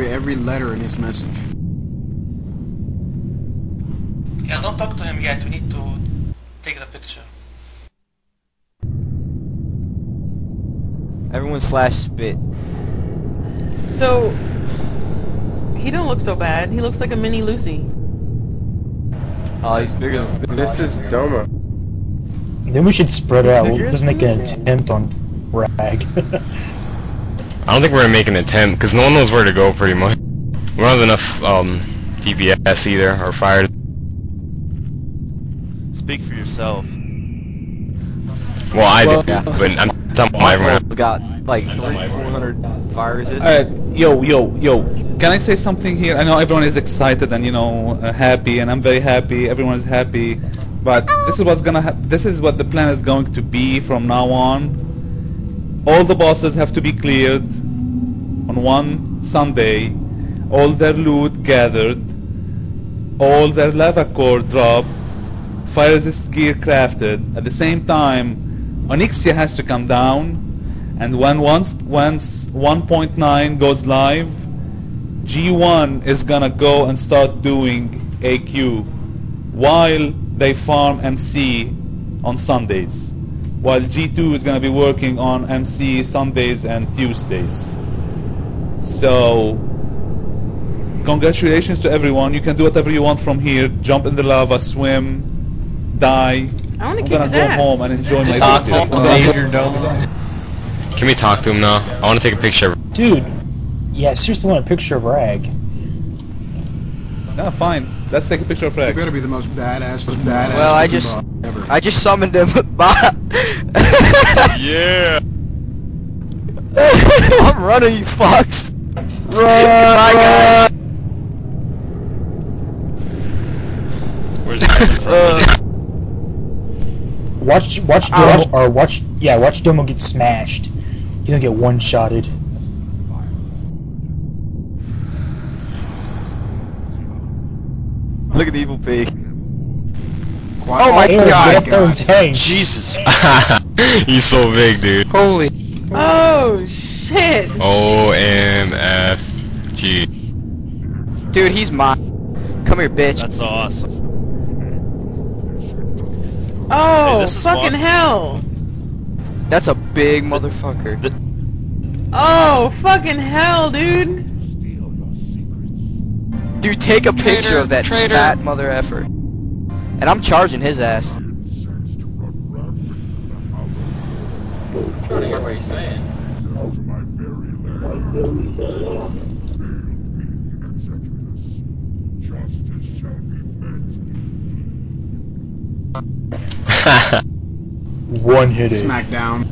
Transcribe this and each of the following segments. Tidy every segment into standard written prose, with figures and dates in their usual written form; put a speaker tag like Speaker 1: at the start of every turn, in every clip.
Speaker 1: every letter in his message.
Speaker 2: Yeah, don't talk to him yet. We need to take the picture.
Speaker 3: Everyone slash spit.
Speaker 4: So, he don't look so bad. He looks like a mini Lucy.
Speaker 3: Oh, he's bigger than
Speaker 5: This is Doma.
Speaker 6: Then we should spread out.
Speaker 4: Bigger
Speaker 6: We'll just
Speaker 4: than
Speaker 6: make an
Speaker 4: Lucy.
Speaker 6: attempt on Rag.
Speaker 7: I don't think we're gonna make an attempt because no one knows where to go. Pretty much, we don't have enough DPS either or fire.
Speaker 8: Speak for yourself.
Speaker 7: Well, I
Speaker 3: Well,
Speaker 7: do,
Speaker 3: yeah.
Speaker 7: but I'm talking about everyone else.
Speaker 3: It's got like 400 fire resistance.
Speaker 9: Yo. Can I say something here? I know everyone is excited and happy, and I'm very happy. Everyone is happy, but this is what's gonna. This is what the plan is going to be from now on. All the bosses have to be cleared on one Sunday. All their loot gathered. All their lava core dropped. Fire resist gear crafted. At the same time, Onyxia has to come down, and once 1.9 goes live, G1 is gonna go and start doing AQ while they farm MC on Sundays, while G2 is gonna be working on MC Sundays and Tuesdays. So congratulations to everyone. You can do whatever you want from here. Jump in the lava, swim, die.
Speaker 4: I want to
Speaker 9: I'm
Speaker 4: kick
Speaker 9: gonna
Speaker 4: his
Speaker 9: go
Speaker 4: ass.
Speaker 9: home and enjoy my
Speaker 7: Talk
Speaker 9: birthday.
Speaker 7: Can we talk to him now? I want to take a picture.
Speaker 6: Dude, yeah, I seriously want a picture of Rag.
Speaker 9: No, fine. Let's take a picture of
Speaker 1: He
Speaker 9: Rag.
Speaker 1: better be the most badass
Speaker 3: Well, I
Speaker 1: looking
Speaker 3: just-
Speaker 1: boss ever.
Speaker 3: I just summoned him. Bye.
Speaker 7: Yeah.
Speaker 3: I'm running, you fucks. Bye, guys.
Speaker 7: Where's he?
Speaker 6: Watch Domo get smashed. He's gonna get one-shotted.
Speaker 3: Look at the evil pig.
Speaker 1: Quiet.
Speaker 3: Oh my
Speaker 6: Aaron,
Speaker 3: God,
Speaker 6: get up there and tank.
Speaker 7: Jesus. He's so big, dude.
Speaker 3: Holy.
Speaker 4: Oh shit!
Speaker 7: OMFG.
Speaker 3: Dude, he's mine. Come here, bitch.
Speaker 8: That's awesome.
Speaker 4: Oh,
Speaker 8: Hey, this is
Speaker 4: fucking
Speaker 8: Mark.
Speaker 4: hell!
Speaker 3: That's a big motherfucker.
Speaker 4: Oh, fucking hell, dude!
Speaker 3: Dude, take a picture of that fat mother effer. And I'm charging his ass.
Speaker 10: Trying to hear what he's saying.
Speaker 6: One hit it.
Speaker 1: Smackdown.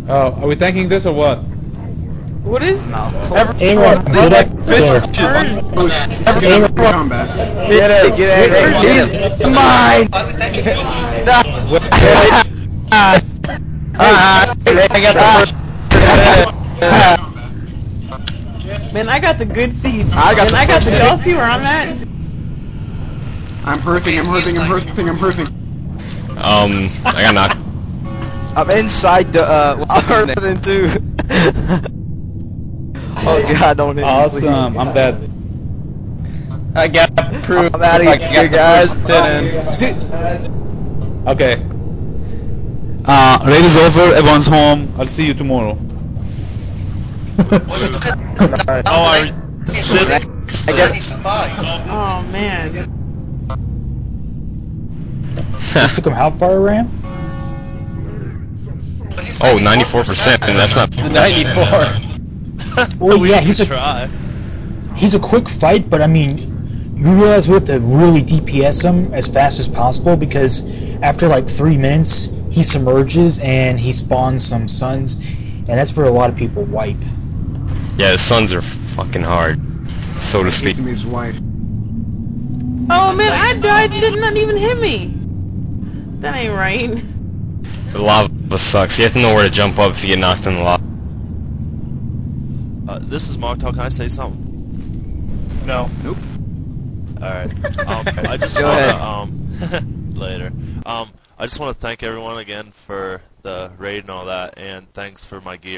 Speaker 9: Oh, are we thanking this or what?
Speaker 4: What is?
Speaker 6: Aaron, get up there.
Speaker 1: Get combat.
Speaker 3: Get it, get it. He's mine!
Speaker 4: Man, I got the good seats.
Speaker 3: I got
Speaker 4: and
Speaker 3: the
Speaker 4: I got the.
Speaker 3: first
Speaker 4: Y'all see where I'm at?
Speaker 1: I'm hurting.
Speaker 7: I got knocked.
Speaker 3: I'm inside the, what's his name? Too. Oh God, don't hit me,
Speaker 9: Awesome.
Speaker 3: please.
Speaker 9: I'm dead.
Speaker 3: I got proof. I'm out of here, guys.
Speaker 9: Okay. Raid is over. Everyone's home. I'll see you tomorrow.
Speaker 4: Oh man.
Speaker 6: It took him how far, Ram?
Speaker 7: Oh, 94%, and that's not
Speaker 3: 94.
Speaker 6: Well, yeah,
Speaker 8: He's try.
Speaker 6: he's a quick fight, but I mean, you realize we have to really DPS him as fast as possible because after like 3 minutes, he submerges and he spawns some suns, and that's where a lot of people wipe.
Speaker 7: Yeah, the suns are fucking hard, so to speak.
Speaker 1: To meet his wife.
Speaker 4: Oh man, I died. Did not even hit me. That ain't right.
Speaker 7: The lava sucks. You have to know where to jump up if you get knocked in the lava.
Speaker 8: This is Mark Talk. Can I say something?
Speaker 5: No.
Speaker 1: Nope.
Speaker 8: Alright. I just
Speaker 3: Go
Speaker 8: wanna later. I just wanna thank everyone again for the raid and all that, and thanks for my gear.